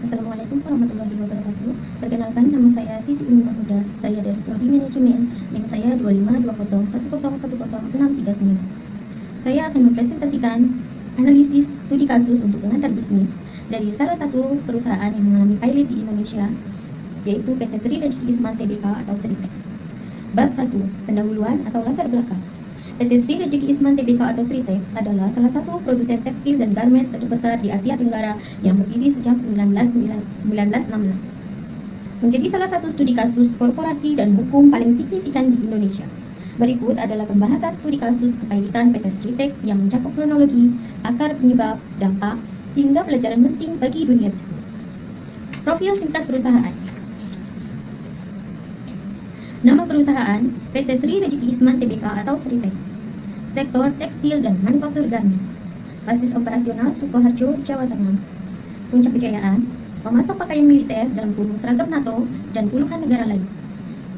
Assalamualaikum warahmatullahi wabarakatuh. Perkenalkan, nama saya Siti Umi Mahmuda. Saya dari Prodi Manajemen. NIM saya 2520101069. Saya akan mempresentasikan analisis studi kasus untuk pengantar bisnis dari salah satu perusahaan yang mengalami pilot di Indonesia, yaitu PT Sri Rejeki Isman Tbk atau Sritex. Bab 1. Pendahuluan atau latar belakang. PT Sri Rejeki Isman Tbk atau Sritex adalah salah satu produsen tekstil dan garment terbesar di Asia Tenggara yang berdiri sejak 1966. Menjadi salah satu studi kasus korporasi dan hukum paling signifikan di Indonesia. Berikut adalah pembahasan studi kasus kepailitan PT Sritex yang mencakup kronologi, akar penyebab, dampak, hingga pelajaran penting bagi dunia bisnis. Profil singkat perusahaan. Nama perusahaan PT Sri Rejeki Isman Tbk atau Sritex. Sektor tekstil dan manufaktur garment. Basis operasional Sukoharjo, Jawa Tengah. Puncak kejayaan, memasok pakaian militer dalam kurung seragam NATO dan puluhan negara lain.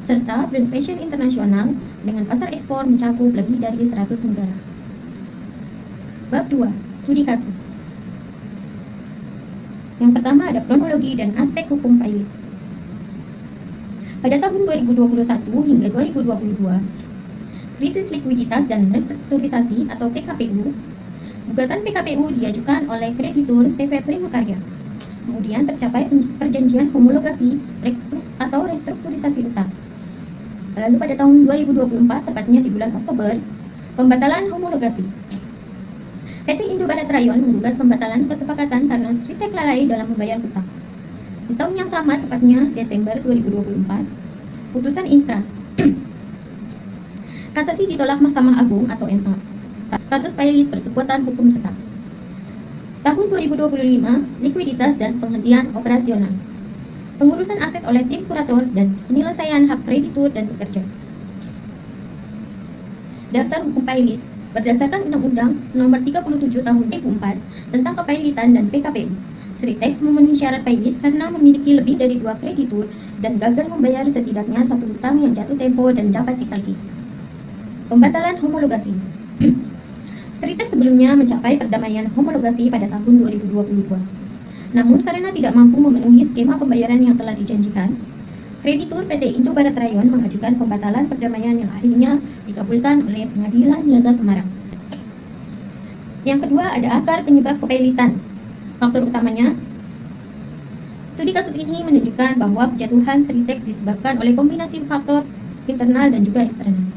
Serta brand fashion internasional dengan pasar ekspor mencakup lebih dari 100 negara. Bab 2. Studi kasus. Yang pertama ada kronologi dan aspek hukum pilot. Pada tahun 2021 hingga 2022, krisis likuiditas dan restrukturisasi atau PKPU, gugatan PKPU diajukan oleh kreditur CV Primakarya. Kemudian tercapai perjanjian homologasi atau restrukturisasi utang. Lalu pada tahun 2024, tepatnya di bulan Oktober, pembatalan homologasi. PT Indo Barat Rayon menggugat pembatalan kesepakatan karena Sritex lalai dalam membayar hutang. Di tahun yang sama, tepatnya Desember 2024, putusan inkrah. Kasasi ditolak Mahkamah Agung atau MA. Status pilot berkekuatan hukum tetap. Tahun 2025, likuiditas dan penghentian operasional. Pengurusan aset oleh tim kurator dan penyelesaian hak kreditur dan pekerja. Dasar hukum pilot berdasarkan Undang-Undang Nomor 37 Tahun 2004 tentang Kepailitan dan PKPU. Sritex memenuhi syarat pilot karena memiliki lebih dari 2 kreditur dan gagal membayar setidaknya 1 hutang yang jatuh tempo dan dapat ditagih. Pembatalan homologasi. Sritex sebelumnya mencapai perdamaian homologasi pada tahun 2022. Namun karena tidak mampu memenuhi skema pembayaran yang telah dijanjikan, kreditur PT Indo Barat Rayon mengajukan pembatalan perdamaian yang akhirnya dikabulkan oleh Pengadilan Niaga Semarang. Yang kedua ada akar penyebab kepailitan. Faktor utamanya, studi kasus ini menunjukkan bahwa kejatuhan Sritex disebabkan oleh kombinasi faktor internal dan juga eksternal.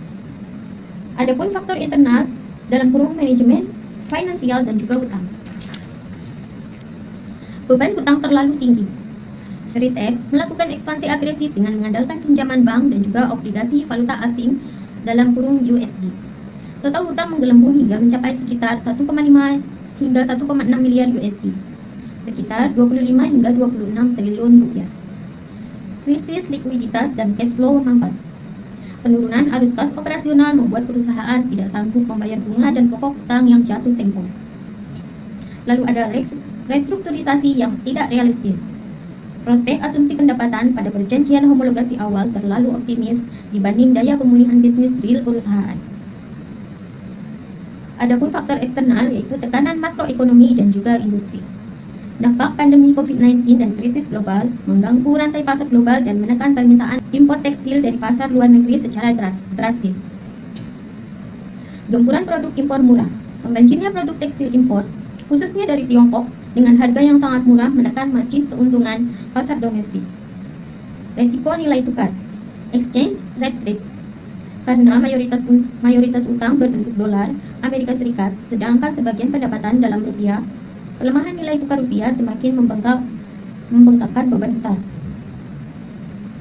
Adapun faktor internal dalam kurung manajemen, finansial dan juga utang. Beban hutang terlalu tinggi. Sritex melakukan ekspansi agresif dengan mengandalkan pinjaman bank dan juga obligasi valuta asing dalam kurung USD. Total hutang menggelembung hingga mencapai sekitar 1,5 hingga 1,6 miliar USD, sekitar 25 hingga 26 triliun rupiah. Krisis likuiditas dan cash flow mampat. Penurunan arus kas operasional membuat perusahaan tidak sanggup membayar bunga dan pokok hutang yang jatuh tempo. Lalu ada restrukturisasi yang tidak realistis. Prospek asumsi pendapatan pada perjanjian homologasi awal terlalu optimis dibanding daya pemulihan bisnis real perusahaan. Adapun faktor eksternal yaitu tekanan makroekonomi dan juga industri. Dampak pandemi COVID-19 dan krisis global mengganggu rantai pasok global dan menekan permintaan impor tekstil dari pasar luar negeri secara drastis. Gempuran produk impor murah. Membanjirnya produk tekstil impor, khususnya dari Tiongkok, dengan harga yang sangat murah menekan margin keuntungan pasar domestik. Resiko nilai tukar. Exchange rate risk. Karena mayoritas utang berbentuk dolar Amerika Serikat, sedangkan sebagian pendapatan dalam rupiah, pelemahan nilai tukar rupiah semakin membengkakkan beban hutang.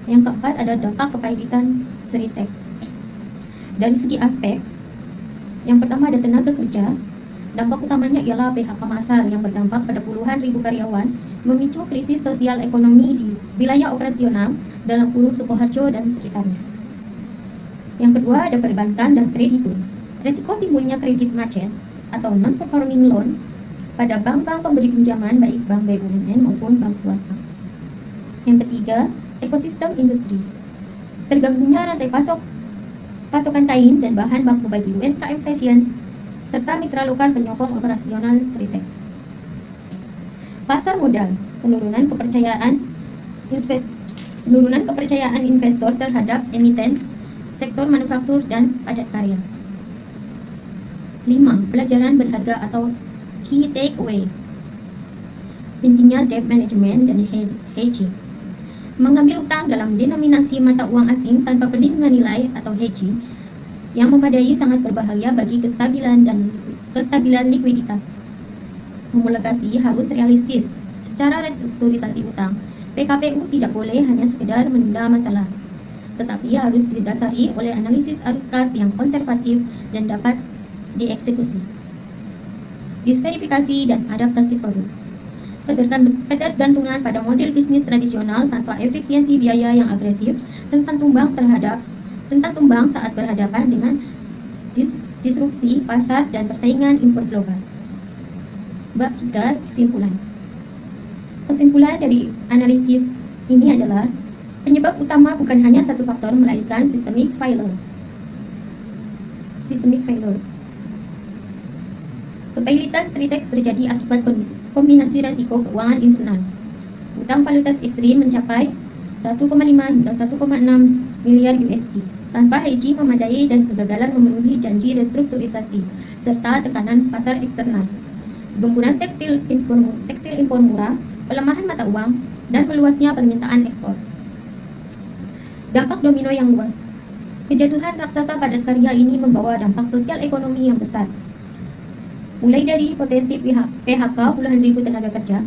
Yang keempat ada dampak kepailitan Sritex. Dari segi aspek, yang pertama ada tenaga kerja. Dampak utamanya ialah PHK massal yang berdampak pada puluhan ribu karyawan, memicu krisis sosial ekonomi di wilayah operasional dalam kurung Sukoharjo dan sekitarnya. Yang kedua ada perbankan dan kreditur. Resiko timbulnya kredit macet atau non-performing loan pada bank-bank pemberi pinjaman baik bank BUMN maupun bank swasta. Yang ketiga, ekosistem industri. Terganggunya rantai pasokan kain dan bahan baku bagi UMKM fashion serta mitra lokal penyokong operasional Sritex. Pasar modal. penurunan kepercayaan investor terhadap emiten, sektor manufaktur, dan padat karya. 5. Pelajaran berharga atau key takeaways. Pentingnya debt management dan hedging. Mengambil utang dalam denominasi mata uang asing tanpa perlindungan nilai atau hedging yang memadai sangat berbahaya bagi kestabilan likuiditas. Homologasi harus realistis. Secara restrukturisasi utang, PKPU tidak boleh hanya sekedar menunda masalah, tetapi harus didasari oleh analisis arus kas yang konservatif dan dapat dieksekusi. Disverifikasi dan adaptasi produk. Ketergantungan pada model bisnis tradisional tanpa efisiensi biaya yang agresif rentan tumbang saat berhadapan dengan disrupsi pasar dan persaingan impor global. Bab 3. Kesimpulan dari analisis ini adalah penyebab utama bukan hanya satu faktor melainkan systemic failure. Kepailitan Sritex terjadi akibat kombinasi risiko keuangan internal. Utang valutas ekstrim mencapai 1,5 hingga 1,6 miliar USD tanpa hedging memadai dan kegagalan memenuhi janji restrukturisasi serta tekanan pasar eksternal. Gempuran tekstil impor murah, pelemahan mata uang, dan meluasnya permintaan ekspor. Dampak domino yang luas. Kejatuhan raksasa padat karya ini membawa dampak sosial ekonomi yang besar, mulai dari potensi PHK puluhan ribu tenaga kerja,